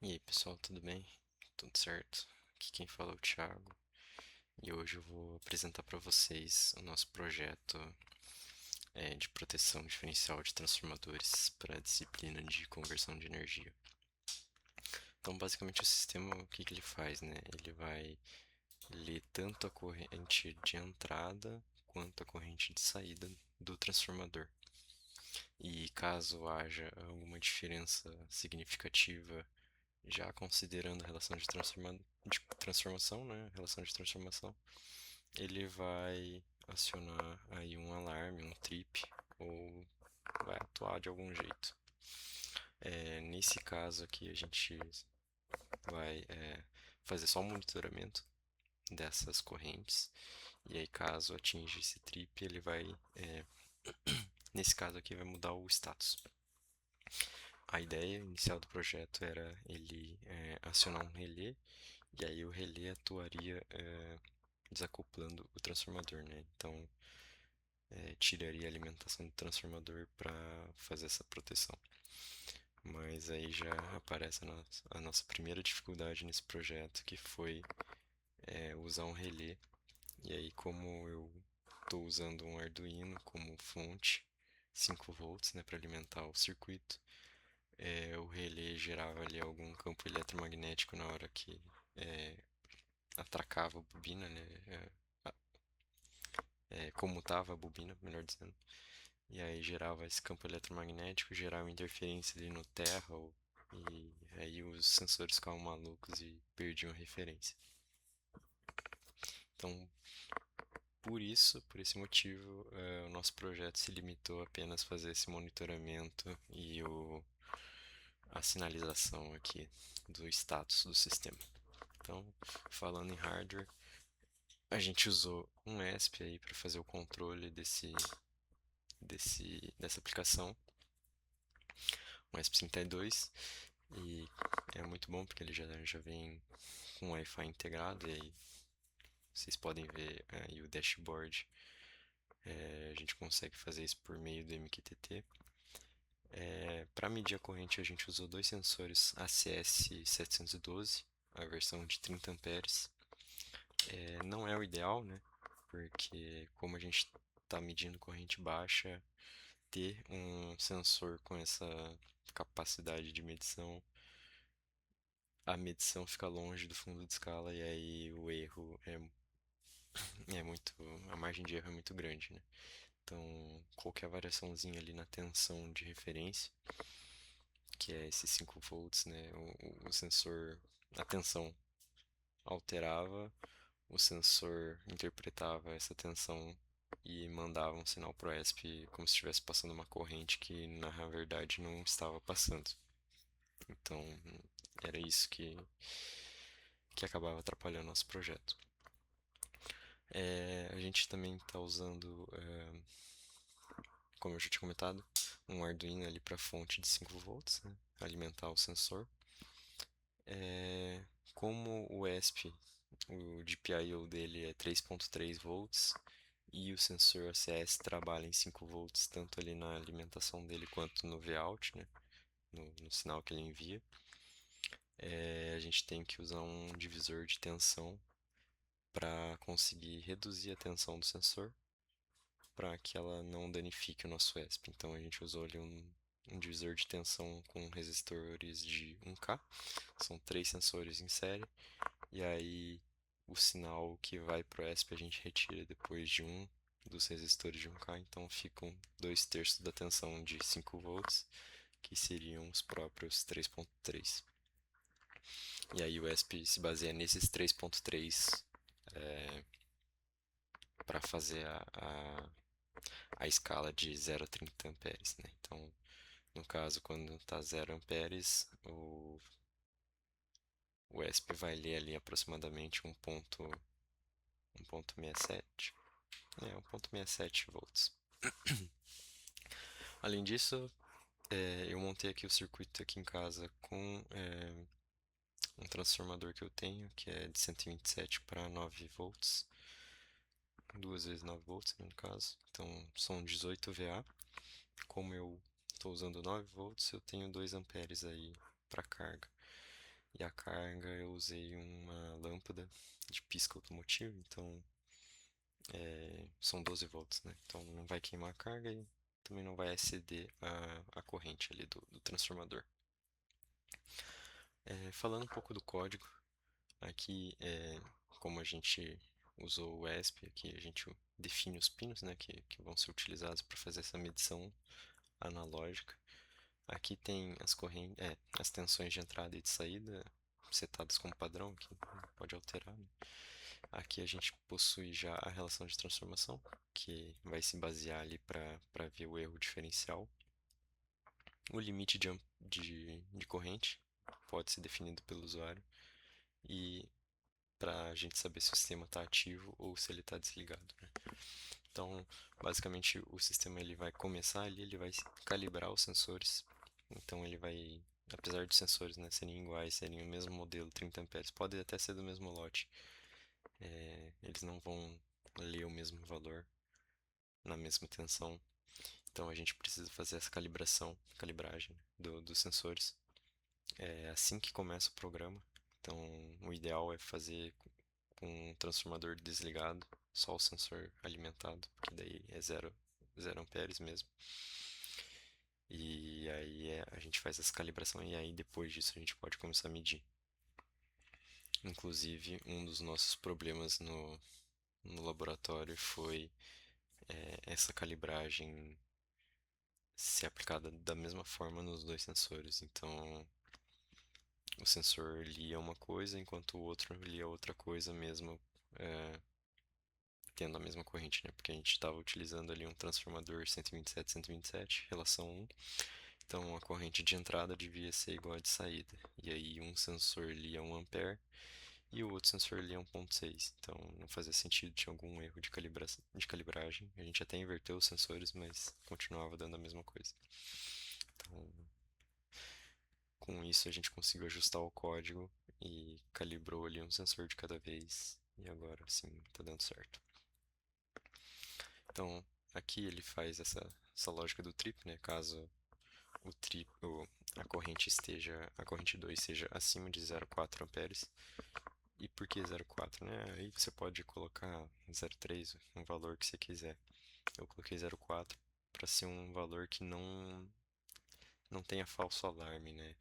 E aí, pessoal, tudo bem? Tudo certo? Aqui quem fala é o Thiago e hoje eu vou apresentar para vocês o nosso projeto de proteção diferencial de transformadores para a disciplina de conversão de energia. Então, basicamente, o sistema, o que que ele faz, né? Ele vai ler tanto a corrente de entrada quanto a corrente de saída do transformador. E caso haja alguma diferença significativa já considerando a relação de transformação, né? Relação de transformação, ele vai acionar aí um alarme, um trip, ou vai atuar de algum jeito. Nesse caso aqui, a gente vai fazer só o monitoramento dessas correntes, e aí caso atinja esse trip, ele vai, nesse caso aqui, vai mudar o status. A ideia inicial do projeto era ele acionar um relé, e aí o relé atuaria desacoplando o transformador, né? Então, tiraria a alimentação do transformador para fazer essa proteção. Mas aí já aparece a nossa primeira dificuldade nesse projeto, que foi usar um relé. E aí, como eu estou usando um Arduino como fonte, 5 volts, né, para alimentar o circuito, o relé gerava ali algum campo eletromagnético na hora que é, atracava a bobina, né, comutava a bobina, melhor dizendo. E aí gerava esse campo eletromagnético, gerava interferência ali no terra, e aí os sensores ficavam malucos e perdiam a referência. Então, por esse motivo, o nosso projeto se limitou apenas a fazer esse monitoramento e a sinalização aqui do status do sistema. Então, falando em hardware, a gente usou um ESP aí para fazer o controle dessa aplicação, um ESP32, e é muito bom porque ele já vem com Wi-Fi integrado, e aí vocês podem ver aí o dashboard. A gente consegue fazer isso por meio do MQTT. Para medir a corrente, a gente usou dois sensores ACS 712, a versão de 30 amperes. Não é o ideal, né? Porque como a gente está medindo corrente baixa, ter um sensor com essa capacidade de medição, a medição fica longe do fundo de escala e aí o erro é muito, a margem de erro é muito grande, né? Então, qualquer variaçãozinha ali na tensão de referência, que é esses 5 volts, né? O sensor, a tensão alterava, o sensor interpretava essa tensão e mandava um sinal pro ESP como se estivesse passando uma corrente que na verdade não estava passando. Então, era isso que acabava atrapalhando nosso projeto. A gente também está usando, como eu já tinha comentado, um Arduino ali para fonte de 5 volts, né? Alimentar o sensor. Como o ESP, o GPIO dele é 3.3 volts e o sensor ACS trabalha em 5 volts tanto ali na alimentação dele quanto no Vout, né? No sinal que ele envia. A gente tem que usar um divisor de tensão para conseguir reduzir a tensão do sensor para que ela não danifique o nosso ESP. Então a gente usou ali um divisor de tensão com resistores de 1K. São 3 sensores em série. E aí o sinal que vai para o ESP a gente retira depois de um dos resistores de 1K. Então ficam 2/3 da tensão de 5 volts, que seriam os próprios 3.3. E aí o ESP se baseia nesses 3.3 para fazer a escala de 0 a 30 amperes, né? Então, no caso, quando está 0 amperes, o ESP vai ler ali aproximadamente 1.67, 1.67 volts. Além disso, eu montei aqui o circuito aqui em casa com um transformador que eu tenho, que é de 127 para 9 volts, duas vezes 9 volts, né, no caso. Então, são 18 VA. Como eu estou usando 9 volts, eu tenho 2 amperes aí para carga. E a carga eu usei uma lâmpada de pisca automotivo, então são 12 volts, né? Então não vai queimar a carga e também não vai exceder a corrente ali do transformador. Falando um pouco do código, aqui como a gente usou o ESP, aqui a gente define os pinos, né, que vão ser utilizados para fazer essa medição analógica. Aqui tem as tensões de entrada e de saída setadas como padrão, que não pode alterar, né? Aqui a gente possui já a relação de transformação, que vai se basear ali para ver o erro diferencial. O limite de corrente pode ser definido pelo usuário e para a gente saber se o sistema está ativo ou se ele está desligado, né? Então, basicamente, o sistema ele vai começar ali, ele vai calibrar os sensores. Então, ele vai, apesar dos sensores, né, serem iguais, serem o mesmo modelo, 30 amperes, pode até ser do mesmo lote, eles não vão ler o mesmo valor na mesma tensão. Então, a gente precisa fazer essa calibragem dos sensores assim que começa o programa. Então, o ideal é fazer com o transformador desligado, só o sensor alimentado, porque daí é zero amperes mesmo. E aí a gente faz essa calibração e aí depois disso a gente pode começar a medir. Inclusive, um dos nossos problemas no laboratório foi essa calibragem ser aplicada da mesma forma nos dois sensores. Então, o sensor lia uma coisa enquanto o outro lia outra coisa mesmo, é, tendo a mesma corrente, né? Porque a gente estava utilizando ali um transformador 127-127, relação 1. Então a corrente de entrada devia ser igual à de saída. E aí um sensor lia 1 ampere e o outro sensor lia 1,6. Então não fazia sentido, tinha algum erro de calibragem. A gente até inverteu os sensores, mas continuava dando a mesma coisa. Então, com isso a gente conseguiu ajustar o código e calibrou ali um sensor de cada vez. E agora sim, tá dando certo. Então, aqui ele faz essa lógica do trip, né? Caso o trip, a corrente 2 seja acima de 0,4 amperes. E por que 0,4, né? Aí você pode colocar 0,3, um valor que você quiser. Eu coloquei 0,4 para ser um valor que não tenha falso alarme, né?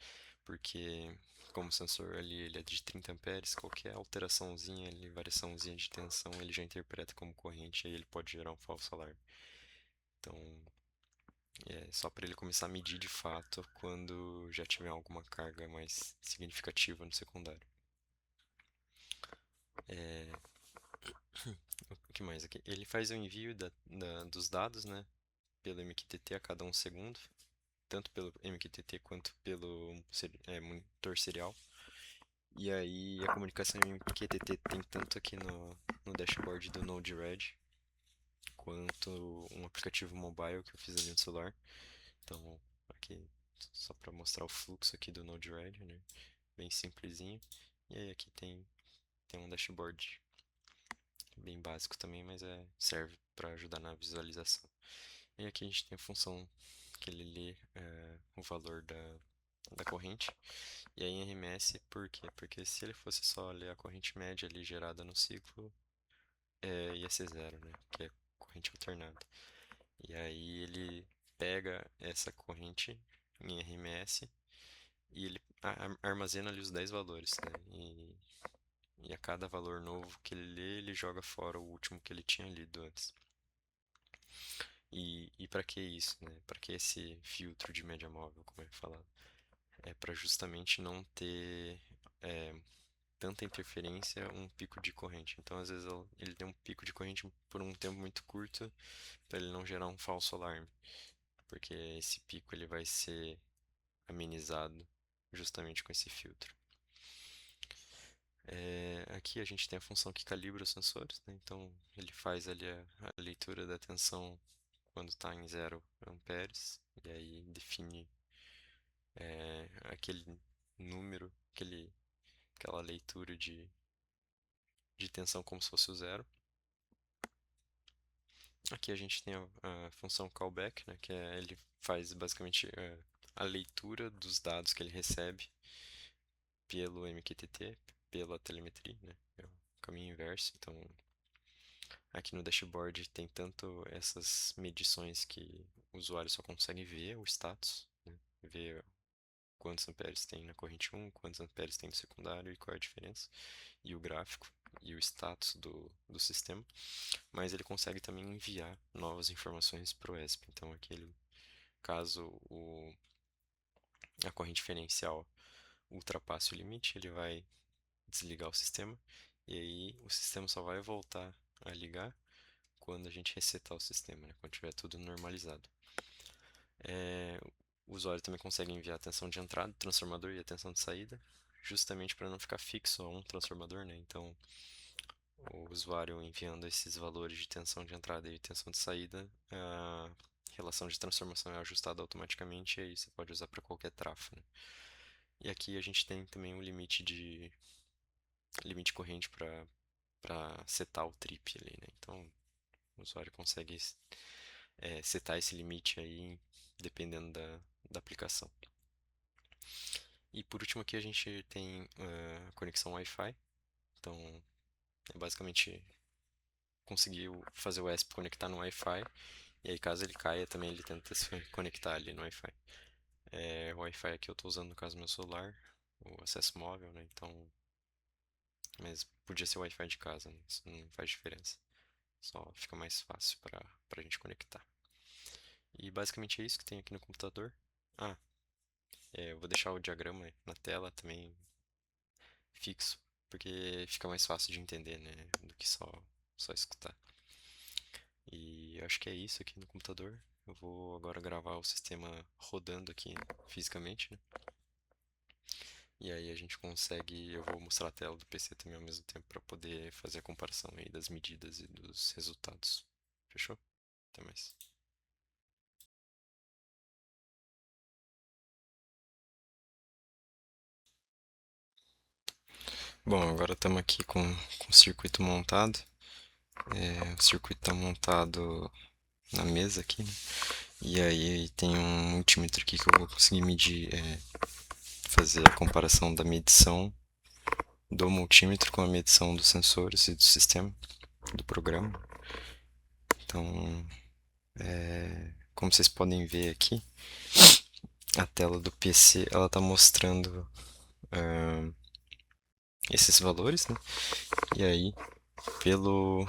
Porque como o sensor ali ele é de 30 amperes, qualquer alteraçãozinha ali, variaçãozinha de tensão, ele já interpreta como corrente e aí ele pode gerar um falso alarme. Então, só para ele começar a medir de fato quando já tiver alguma carga mais significativa no secundário. É, o que mais aqui? Ele faz o envio dos dados, né, pelo MQTT a cada um segundo, tanto pelo MQTT quanto pelo monitor serial. E aí a comunicação MQTT tem tanto aqui no dashboard do Node-RED, quanto um aplicativo mobile que eu fiz ali no celular. Então, aqui só para mostrar o fluxo aqui do Node-RED, né? Bem simplesinho. E aí aqui tem um dashboard bem básico também, mas serve para ajudar na visualização. E aqui a gente tem a função que ele lê o valor da corrente. E aí em RMS, por quê? Porque se ele fosse só ler a corrente média ali gerada no ciclo, ia ser zero, né? Que é corrente alternada. E aí ele pega essa corrente em RMS e ele armazena ali os 10 valores, né? E a cada valor novo que ele lê, ele joga fora o último que ele tinha lido antes. E para que isso, né? Para que esse filtro de média móvel, como é falado? É para justamente não ter tanta interferência, um pico de corrente. Então, às vezes, ele tem um pico de corrente por um tempo muito curto, para ele não gerar um falso alarme, porque esse pico ele vai ser amenizado justamente com esse filtro. Aqui a gente tem a função que calibra os sensores, né? Então ele faz ali a leitura da tensão quando está em 0 amperes, e aí define aquele número, aquela leitura de tensão como se fosse o zero. Aqui a gente tem a função callback, né? Que ele faz basicamente a leitura dos dados que ele recebe pelo MQTT, pela telemetria, né? É o caminho inverso. Então, aqui no dashboard tem tanto essas medições que o usuário só consegue ver o status, né? Ver quantos amperes tem na corrente 1, quantos amperes tem no secundário e qual é a diferença, e o gráfico e o status do sistema, mas ele consegue também enviar novas informações para o ESP. Então, caso a corrente diferencial ultrapasse o limite, ele vai desligar o sistema e aí o sistema só vai voltar a ligar quando a gente resetar o sistema, né? Quando tiver tudo normalizado. O usuário também consegue enviar a tensão de entrada, transformador e a tensão de saída, justamente para não ficar fixo a um transformador, né? Então, o usuário enviando esses valores de tensão de entrada e tensão de saída, a relação de transformação é ajustada automaticamente e aí você pode usar para qualquer trafo, né? E aqui a gente tem também um limite corrente para setar o trip ali, né? Então, o usuário consegue setar esse limite aí dependendo da aplicação. E por último aqui a gente tem a conexão Wi-Fi. Então, é basicamente conseguir fazer o ESP conectar no Wi-Fi. E aí caso ele caia também ele tenta se conectar ali no Wi-Fi. O Wi-Fi aqui eu estou usando no caso do meu celular, o acesso móvel, né? Então, mas podia ser o Wi-Fi de casa, né? Isso não faz diferença. Só fica mais fácil para a gente conectar. E basicamente é isso que tem aqui no computador. Ah, eu vou deixar o diagrama na tela também fixo, porque fica mais fácil de entender, né, do que só escutar. E acho que é isso aqui no computador. Eu vou agora gravar o sistema rodando aqui fisicamente, né? E aí a gente consegue, eu vou mostrar a tela do PC também ao mesmo tempo para poder fazer a comparação aí das medidas e dos resultados. Fechou? Até mais. Bom, agora estamos aqui com o circuito montado. O circuito está montado na mesa aqui, né? E aí tem um multímetro aqui que eu vou conseguir medir, fazer a comparação da medição do multímetro com a medição dos sensores e do sistema, do programa. Então, como vocês podem ver aqui, a tela do PC ela está mostrando esses valores, né? E aí, pelo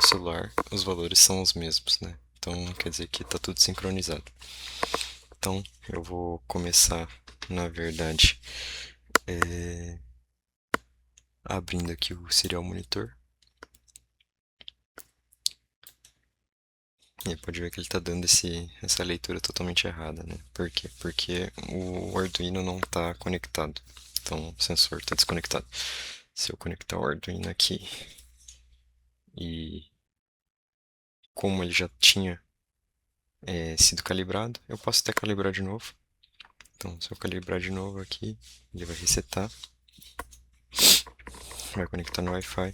celular, os valores são os mesmos, né? Então, quer dizer que está tudo sincronizado. Então, eu vou começar, na verdade, abrindo aqui o Serial Monitor. E pode ver que ele está dando essa leitura totalmente errada, né? Por quê? Porque o Arduino não está conectado. Então o sensor está desconectado. Se eu conectar o Arduino aqui e como ele já tinha sido calibrado, eu posso até calibrar de novo. Então se eu calibrar de novo aqui, ele vai resetar, vai conectar no Wi-Fi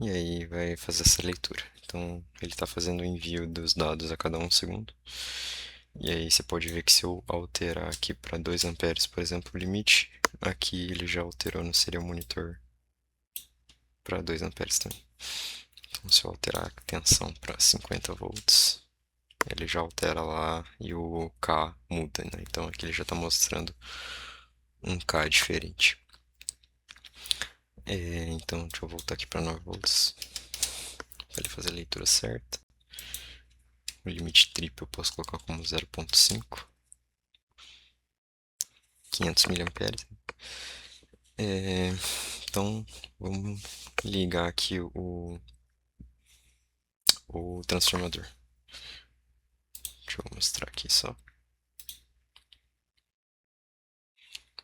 e aí vai fazer essa leitura. Então ele está fazendo o envio dos dados a cada 1 segundo. E aí você pode ver que se eu alterar aqui para 2 amperes, por exemplo, o limite, aqui ele já alterou no serial monitor para 2 amperes também. Então se eu alterar a tensão para 50 volts, ele já altera lá e o K muda, né? Então aqui ele já está mostrando um K diferente. Então deixa eu voltar aqui para 9 volts para ele fazer a leitura certa. O limite trip eu posso colocar como 0.5, 500 miliamperes. Então vamos ligar aqui o transformador. Deixa eu mostrar aqui só.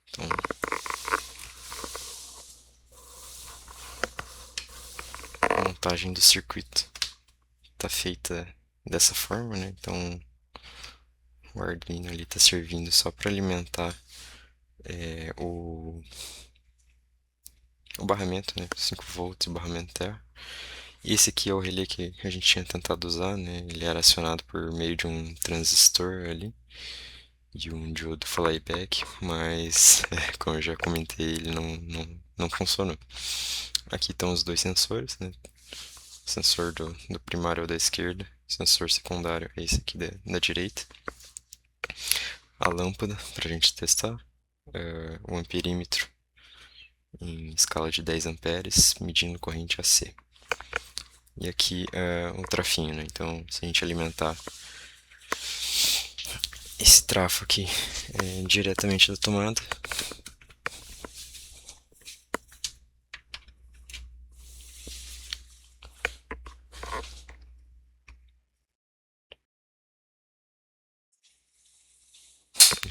Então, a montagem do circuito está feita dessa forma, né? Então, o Arduino ali está servindo só para alimentar o barramento, né? 5 volts, o barramento terra. E esse aqui é o relé que a gente tinha tentado usar, né? Ele era acionado por meio de um transistor ali. e um diodo flyback, mas como eu já comentei, ele não funcionou. Aqui estão os dois sensores, né? Sensor do primário é o da esquerda, sensor secundário é esse aqui da direita. A lâmpada para a gente testar, o amperímetro em escala de 10 amperes, medindo corrente AC. E aqui o trafinho, né? Então, se a gente alimentar esse trafo aqui diretamente da tomada,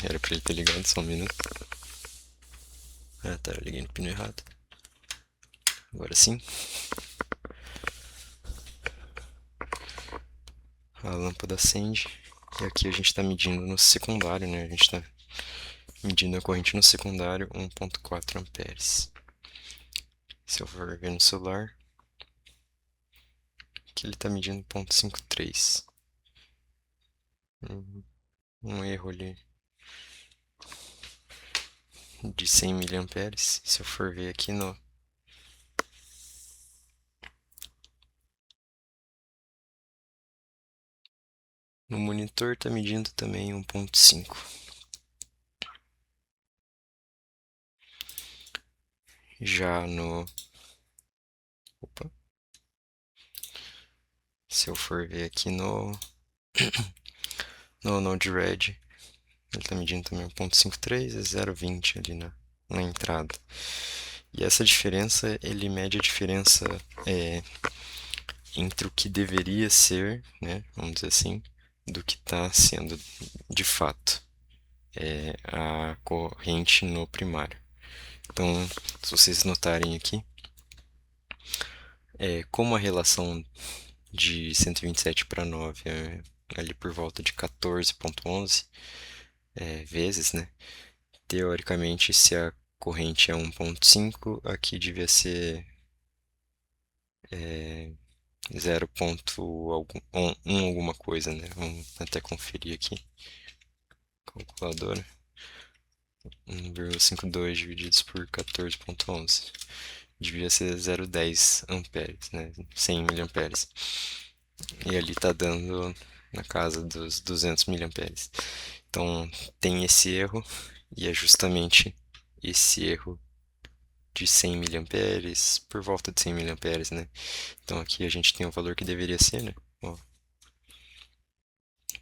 era para ele ter ligado, só um minuto. Ah, tá, eu liguei no pino errado. Agora sim. A lâmpada acende. E aqui a gente está medindo no secundário, né? A gente está medindo a corrente no secundário 1.4 amperes. Se eu for ver no celular, aqui ele está medindo 0.53. Um erro ali de 100 miliamperes. Se eu for ver aqui no monitor, está medindo também 1.5. Já no... Opa. Se eu for ver aqui no Node-RED, ele está medindo também 1.53 e 0.20 ali na entrada. E essa diferença, ele mede a diferença entre o que deveria ser, né, vamos dizer assim, do que está sendo de fato a corrente no primário. Então, se vocês notarem aqui, como a relação de 127 para 9 é ali por volta de 14,11 vezes, né? Teoricamente, se a corrente é 1.5, aqui devia ser 0. Alguma coisa, né? Vamos até conferir aqui. Calculadora. 1,52 divididos por 14,11. Devia ser 0,10 amperes, né? 100 miliamperes. E ali está dando na casa dos 200 miliamperes. Então tem esse erro, e é justamente esse erro de 100 miliamperes, por volta de 100 miliamperes, né? Então aqui a gente tem o valor que deveria ser, né? Ó,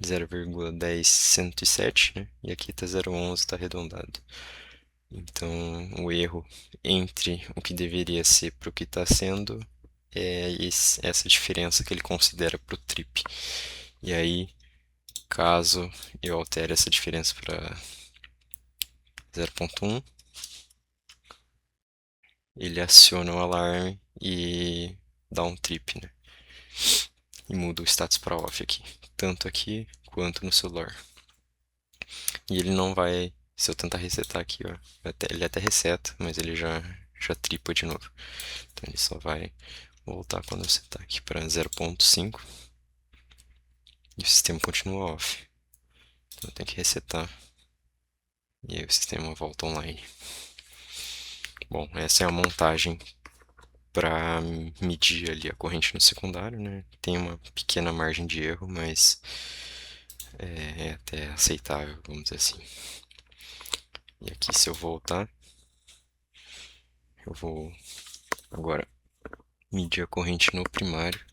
0,10107, né? E aqui está 0,11, está arredondado. Então o erro entre o que deveria ser para o que está sendo é essa diferença que ele considera para o trip. E aí, caso eu altere essa diferença para 0,1, ele aciona o alarme e dá um trip, né? E muda o status para off aqui, tanto aqui quanto no celular. E ele não vai, se eu tentar resetar aqui, ó, ele até reseta, mas ele já tripa de novo. Então ele só vai voltar quando eu setar aqui para 0,5 e o sistema continua off. Então eu tenho que resetar e aí o sistema volta online. Bom, essa é a montagem para medir ali a corrente no secundário, né? Tem uma pequena margem de erro, mas é até aceitável, vamos dizer assim. E aqui, se eu voltar, eu vou agora medir a corrente no primário.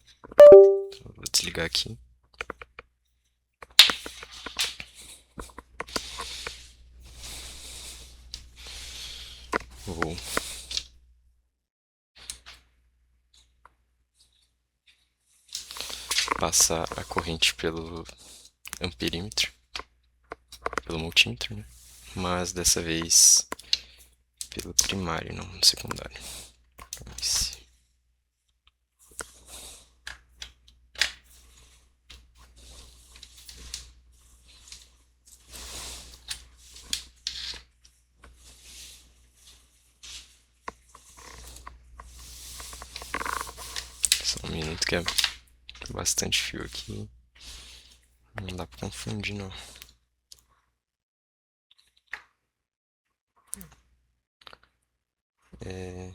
Então, eu vou desligar aqui. Vou passar a corrente pelo amperímetro, pelo multímetro, né? Mas dessa vez pelo primário, não no secundário. Esse. Só um minuto que é bastante fio aqui. Não dá pra confundir, não. É,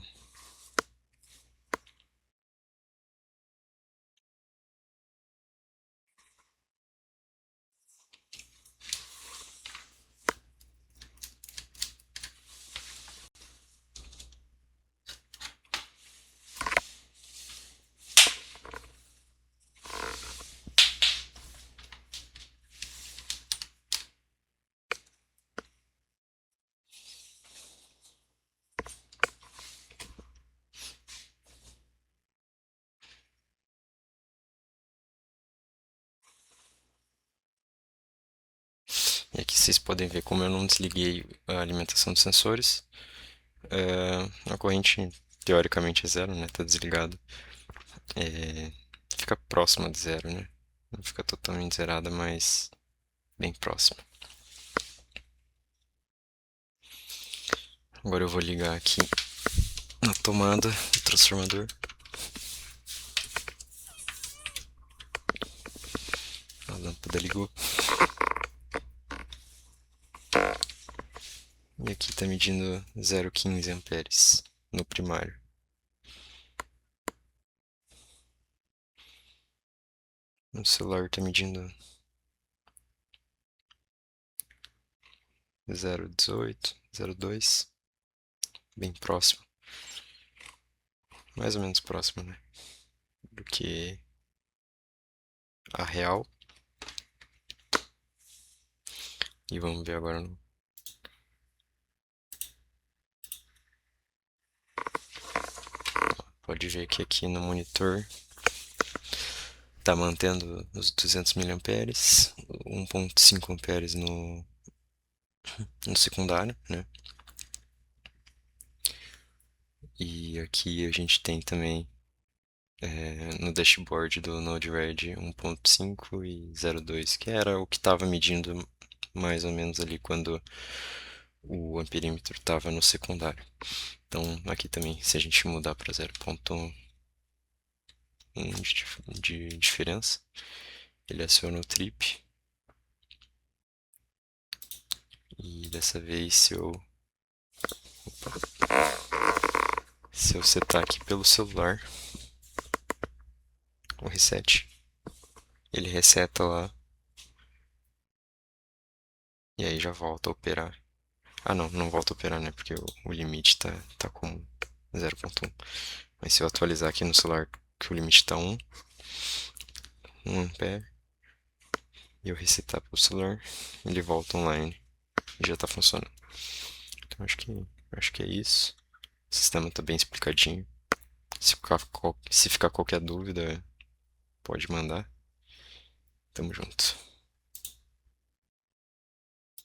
e aqui vocês podem ver como eu não desliguei a alimentação dos sensores. A corrente teoricamente é zero, né? Tá desligado. É, fica próxima de zero, né? Não fica totalmente zerada, mas bem próxima. Agora eu vou ligar aqui na tomada do transformador. A lâmpada ligou. E aqui está medindo 0,15 amperes no primário. No celular está medindo 0,18, 0,2. Bem próximo. Mais ou menos próximo, né? Do que a real. E vamos ver agora. Pode ver que aqui no monitor tá mantendo os 200 miliamperes, 1,5 amperes no secundário, né? E aqui a gente tem também no dashboard do Node-RED 1,5 e 0,2, que era o que estava medindo mais ou menos ali quando o amperímetro estava no secundário. Então aqui também, se a gente mudar para 0,1 de diferença, ele aciona o trip. E dessa vez, se eu setar aqui pelo celular o reset, ele reseta lá e aí já volta a operar. Ah, não, não volta a operar, né? Porque o limite tá como 0,1. Mas se eu atualizar aqui no celular que o limite tá 1 ampere, e eu resetar pro celular, ele volta online e já tá funcionando. Então acho que é isso. O sistema tá bem explicadinho. Se ficar qualquer dúvida, pode mandar. Tamo junto.